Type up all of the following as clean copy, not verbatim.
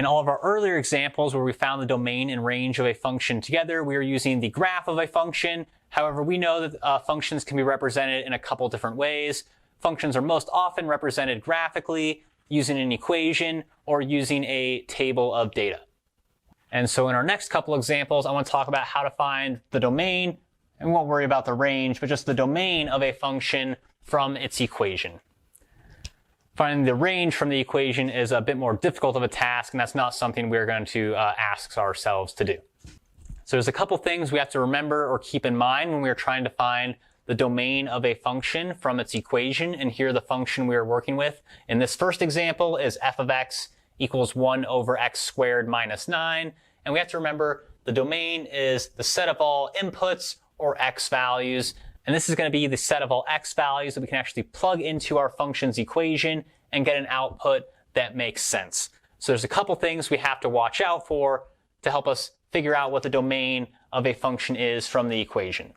In all of our earlier examples where we found the domain and range of a function together, we are using the graph of a function. However, we know that functions can be represented in a couple different ways. Functions are most often represented graphically, using an equation, or using a table of data. And so in our next couple examples, I want to talk about how to find the domain, and we won't worry about the range, but just the domain of a function from its equation. Finding the range from the equation is a bit more difficult of a task, and that's not something we're going to ask ourselves to do. So there's a couple things we have to remember or keep in mind when we're trying to find the domain of a function from its equation, and here the function we are working with in this first example is f of x equals 1 over x squared minus 9, and we have to remember the domain is the set of all inputs or x values, and this is going to be the set of all x values that we can actually plug into our function's equation and get an output that makes sense. So there's a couple things we have to watch out for to help us figure out what the domain of a function is from the equation.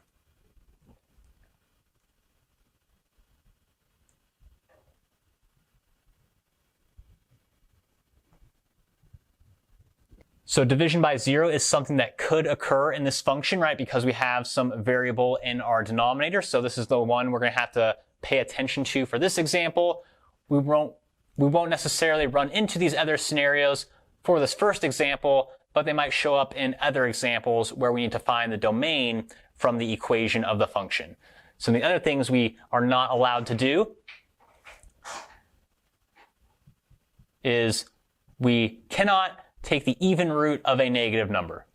So division by 0 is something that could occur in this function, right? Because we have some variable in our denominator. So this is the one we're going to have to pay attention to for this example. We won't necessarily run into these other scenarios for this first example, but they might show up in other examples where we need to find the domain from the equation of the function. So the other things we are not allowed to do is we cannot take the even root of a negative number.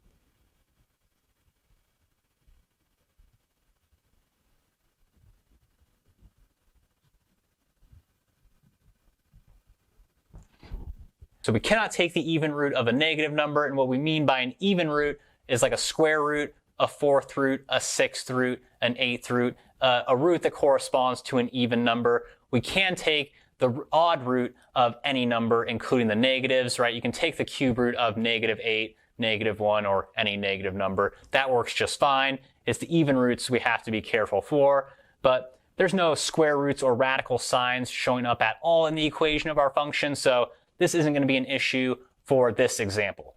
So we cannot take the even root of a negative number, and what we mean by an even root is like a square root, a fourth root, a sixth root, an eighth root, a root that corresponds to an even number. We can take the odd root of any number, including the negatives, right? You can take the cube root of -8, -1, or any negative number. That works just fine. It's the even roots we have to be careful for, but there's no square roots or radical signs showing up at all in the equation of our function, so this isn't going to be an issue for this example.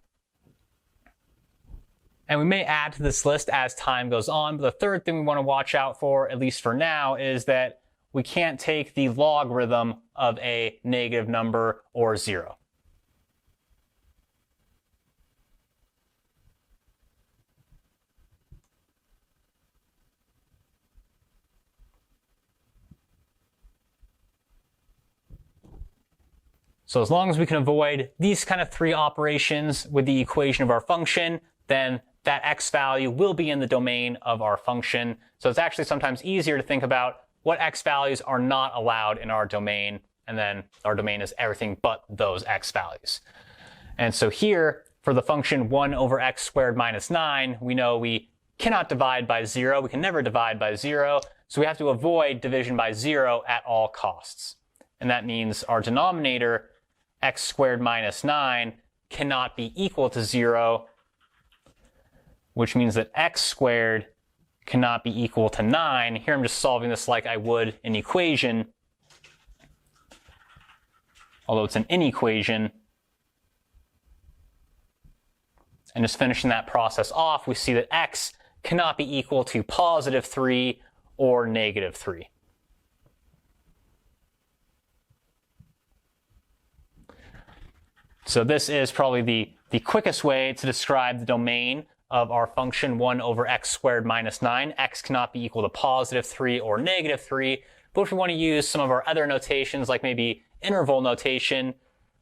And we may add to this list as time goes on, but the third thing we want to watch out for, at least for now, is that we can't take the logarithm of a negative number or 0. So as long as we can avoid these kind of three operations with the equation of our function, then that x value will be in the domain of our function. So it's actually sometimes easier to think about what x values are not allowed in our domain, and then our domain is everything but those x values. And so here, for the function 1 over x squared minus 9, we know we cannot divide by 0. We can never divide by 0, so we have to avoid division by 0 at all costs. And that means our denominator, x squared minus 9, cannot be equal to 0, which means that x squared cannot be equal to 9. Here I'm just solving this like I would an equation, although it's an inequation. And just finishing that process off, we see that x cannot be equal to +3 or -3. So this is probably the quickest way to describe the domain of our function 1 over x squared minus 9. X cannot be equal to +3 or -3. But if we want to use some of our other notations, like maybe interval notation,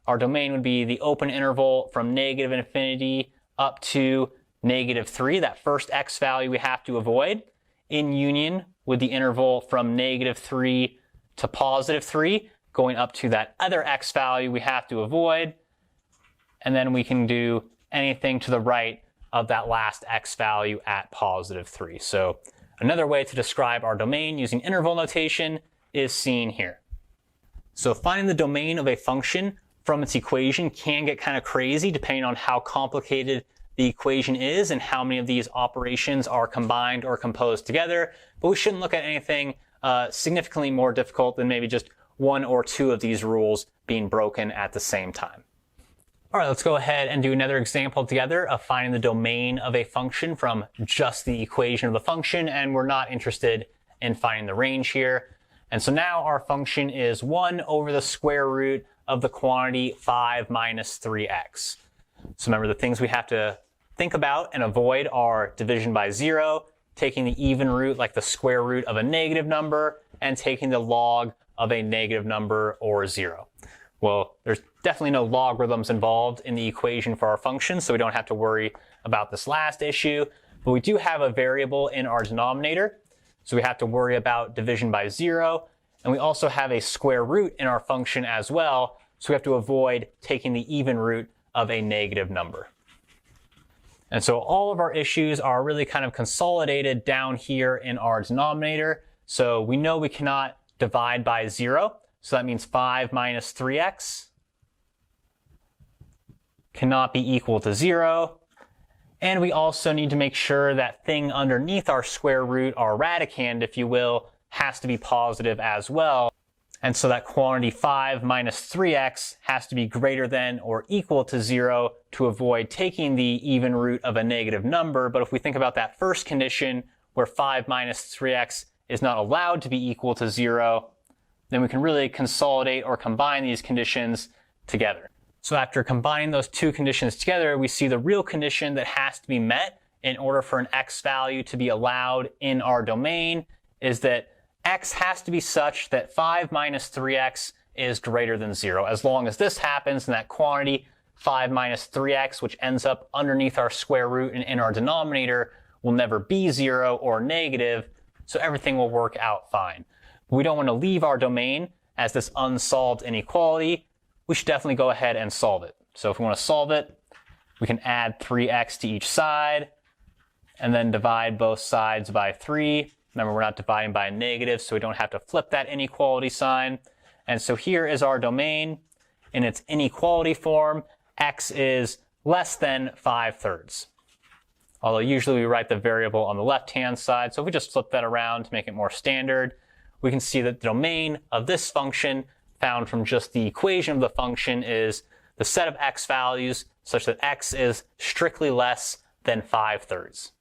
our domain would be the open interval from -infinity up to -3, that first x value we have to avoid, in union with the interval from -3 to +3, going up to that other x value we have to avoid. And then we can do anything to the right of that last x value at +3. So another way to describe our domain using interval notation is seen here. So finding the domain of a function from its equation can get kind of crazy depending on how complicated the equation is and how many of these operations are combined or composed together. But we shouldn't look at anything significantly more difficult than maybe just one or two of these rules being broken at the same time. All right, let's go ahead and do another example together of finding the domain of a function from just the equation of the function, and we're not interested in finding the range here. And so now our function is 1 over the square root of the quantity 5 minus 3x. So remember, the things we have to think about and avoid are division by 0, taking the even root like the square root of a negative number, and taking the log of a negative number or 0. Well, there's definitely no logarithms involved in the equation for our function, so we don't have to worry about this last issue. But we do have a variable in our denominator, so we have to worry about division by 0. And we also have a square root in our function as well, so we have to avoid taking the even root of a negative number. And so all of our issues are really kind of consolidated down here in our denominator. So we know we cannot divide by 0. So that means 5 minus 3x cannot be equal to 0. And we also need to make sure that thing underneath our square root, our radicand, if you will, has to be positive as well. And so that quantity 5 minus 3x has to be greater than or equal to 0 to avoid taking the even root of a negative number. But if we think about that first condition where 5 minus 3x is not allowed to be equal to 0, then we can really consolidate or combine these conditions together. So after combining those two conditions together, we see the real condition that has to be met in order for an x value to be allowed in our domain is that x has to be such that 5 minus 3x is greater than 0. As long as this happens, then that quantity 5 minus 3x, which ends up underneath our square root and in our denominator, will never be 0 or negative, so everything will work out fine. We don't want to leave our domain as this unsolved inequality. We should definitely go ahead and solve it. So if we want to solve it, we can add 3x to each side and then divide both sides by 3. Remember, we're not dividing by a negative, so we don't have to flip that inequality sign. And so here is our domain. In its inequality form, x is less than 5/3. Although usually we write the variable on the left-hand side, so if we just flip that around to make it more standard, we can see that the domain of this function found from just the equation of the function is the set of x values such that x is strictly less than 5/3.